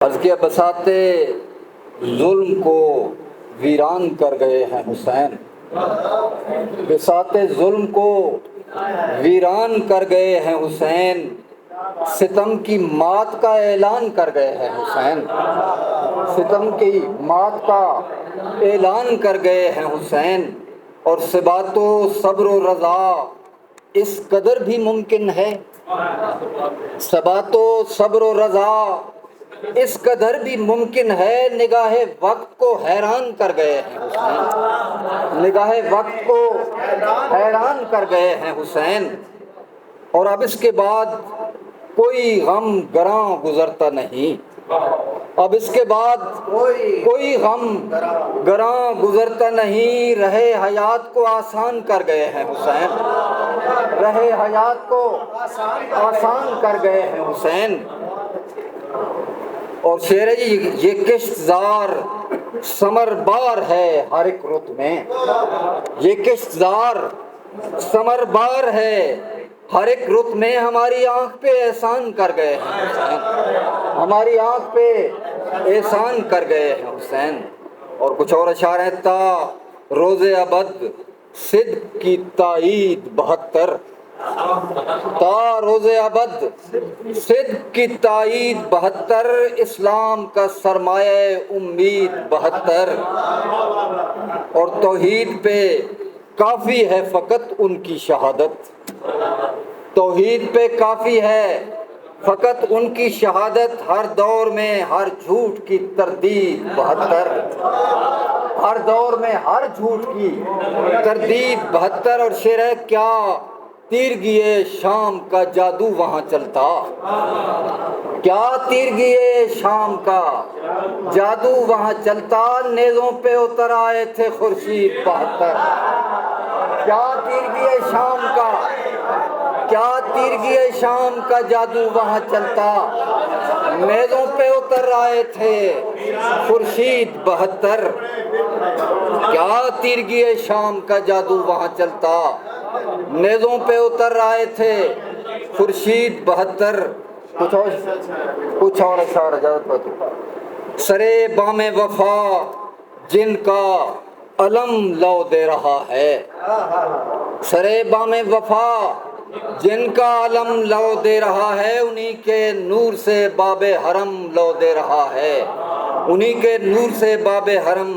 عرض کیا بساتے ظلم کو ویران کر گئے ہیں حسین، بساتے ظلم کو ویران کر گئے ہیں حسین، ستم کی مات کا اعلان کر گئے ہیں حسین، ستم کی مات کا اعلان کر گئے ہیں حسین۔ اور ثبات و صبر و رضا اس قدر بھی ممکن ہے، ثبات و صبر و رضا اس قدر بھی ممکن ہے، نگاہ وقت کو حیران کر گئے ہیں حسین، نگاہ وقت کو حیران کر گئے ہیں حسین۔ اور اب اس کے بعد کوئی غم گراں گزرتا نہیں، اب اس کے بعد کوئی غم گراں گزرتا نہیں، رہے حیات کو آسان کر گئے ہیں حسین، رہے حیات کو آسان کر گئے ہیں حسین۔ اور شعر ہے جی، یہ کشت زار ثمر بار ہے ہر ایک رت میں، یہ کشت زار ثمر بار ہے ہر ایک رت میں، ہماری آنکھ پہ احسان کر گئے ہیں حسین، ہماری آنکھ پہ احسان کر گئے ہیں حسین۔ اور کچھ اور اشعار ہیں، تا روز ابد صدق کی تائید 72، تا روز ابد صدق کی تائید 72، اسلام کا سرمایہ امید 72۔ اور توحید پہ کافی ہے فقط ان کی شہادت، توحید پہ کافی ہے فقط ان کی شہادت، ہر دور میں ہر جھوٹ کی تردید 72، ہر دور میں ہر جھوٹ کی تردید 72۔ اور شعر ہے، کیا تیرگیے شام کا جادو وہاں چلتا، کیا تیرگیے شام کا جادو وہاں چلتا، نیزوں پہ اتر آئے تھے خورشید 72۔ کیا تیرگیے شام کا، کیا تیرگیے شام کا جادو وہاں چلتا، نیزوں پہ اتر آئے تھے خورشید 72۔ کیا تیرگیے شام کا جادو وہاں چلتا، نیزوں پہ اتر آئے تھے خورشید 72۔ کچھ اور اشعار اجازت بتو۔ سرے بام وفا جن کا علم لو دے رہا ہے، سرے بام وفا جن کا علم لو دے رہا ہے، انہی کے نور سے باب حرم لو دے رہا ہے، انہی کے نور سے باب حرم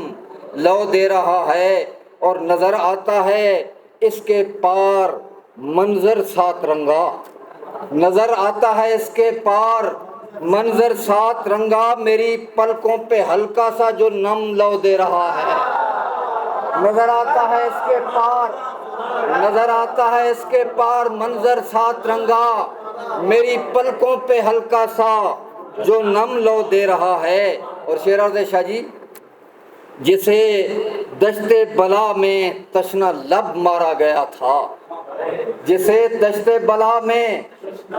لو دے رہا ہے۔ اور نظر آتا ہے اس کے پار منظر سات رنگا، نظر آتا ہے اس کے پار منظر سات رنگا، میری پلکوں پہ ہلکا سا جو نم لو دے رہا ہے، نظر آتا ہے اس کے پار، نظر آتا ہے اس کے پار منظر سات رنگا، میری پلکوں پہ ہلکا سا جو نم لو دے رہا ہے۔ اور شعر عرض شاہ جی، جسے دشت بلا میں تشنہ لب مارا گیا تھا، جسے دشت بلا میں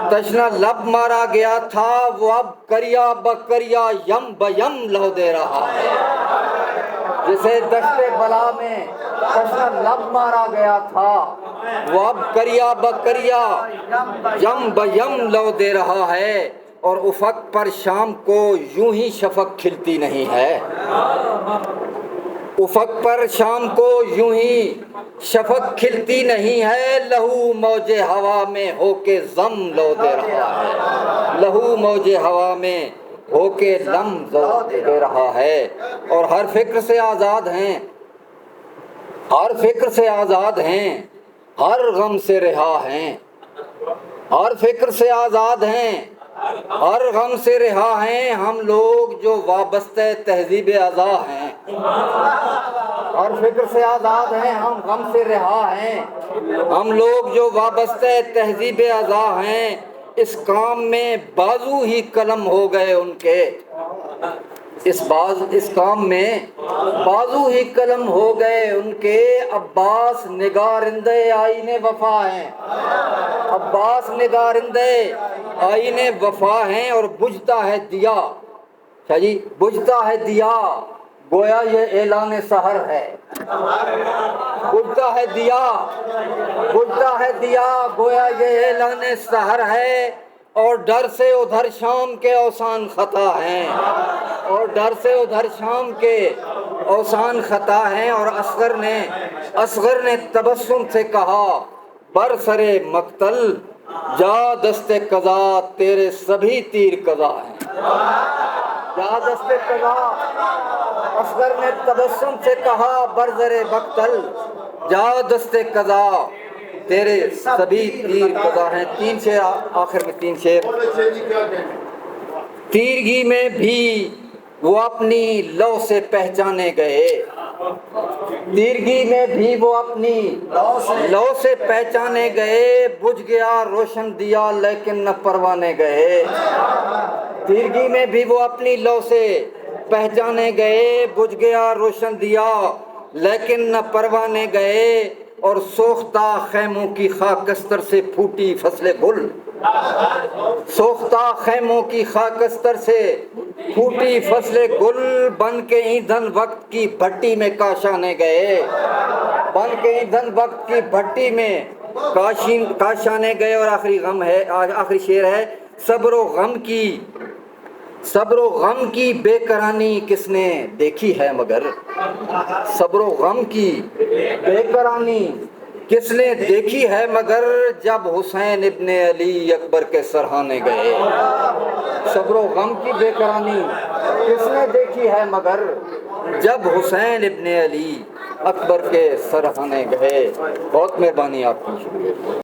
تشنہ لب مارا گیا تھا، وہ اب کریا بکریا یم بیم لو دے رہا ہے، جسے دشت بلا میں تشنہ لب مارا گیا تھا، وہ اب کریا بکریا یم بیم لو دے رہا ہے۔ اور افق پر شام کو یوں ہی شفق کھلتی نہیں ہے، افق پر شام کو یوں ہی شفق کھلتی نہیں ہے، لہو موج ہوا میں ہو کے زم لو دے رہا ہے، لہو موج ہوا میں ہو کے لم لو دے رہا ہے۔ اور ہر فکر سے آزاد ہیں، ہر فکر سے آزاد ہیں، ہر غم سے رہا ہیں، ہر فکر سے آزاد ہیں، ہر غم سے رہا ہیں، ہم لوگ جو وابستہ تہذیب ازاں ہیں، ہر فکر سے آزاد ہیں، ہم غم سے رہا ہیں، ہم لوگ جو وابستہ تہذیب ازاں ہیں، اس کام میں بازو ہی قلم ہو گئے ان کے، اس کام میں بازو ہی قلم ہو گئے ان کے، عباس نگارندے آئین وفا ہیں، عباس نگارندے آئین وفا ہیں۔ اور بجھتا ہے دیا، اچھا جی، بجھتا ہے دیا گویا یہ اعلان سحر ہے، بجھتا ہے دیا، بجھتا ہے دیا گویا یہ اعلان سحر ہے، اور ڈر سے ادھر شام کے اوسان خطا ہیں، اور ڈر سے ادھر شام کے اوسان خطا ہیں۔ اور اصغر نے تبسم سے کہا برسرے مقتل جا دست قضا تیرے سبھی تیر قضا ہیں۔ جا دست قضا، اصغر نے تبسم سے کہا برسرے مقتل جا دست قضا تیرے سبھی تیر قضا ہیں۔ تین شعر، آخر میں تین شعر۔ تیرگی میں بھی وہ اپنی لو سے پہچانے گئے، تیرگی میں بھی وہ اپنی لو سے پہچانے گئے، بجھ گیا روشن دیا لیکن نہ پروانے گئے۔ تیرگی میں بھی وہ اپنی لو سے پہچانے گئے، بجھ گیا روشن دیا لیکن نہ پروانے گئے۔ اور سوختہ خیموں کی خاکستر سے پھوٹی فصل گل، سوختہ خیموں کی خاکستر سے پھوٹی فصل گل، بن کے ایندھن وقت کی بھٹی میں کاشانے گئے، بن کے ایندھن وقت کی بھٹی میں کاشانے گئے۔ اور آخری شعر ہے صبر و غم کی بے کرانی کس نے دیکھی ہے مگر، صبر و غم کی بے کرانی کس نے دیکھی ہے مگر، جب حسین ابن علی اکبر کے سرہانے گئے۔ صبر و غم کی بے کرانی کس نے دیکھی ہے مگر، جب حسین ابن علی اکبر کے سرہانے گئے۔ بہت مہربانی آپ کی، شکریہ۔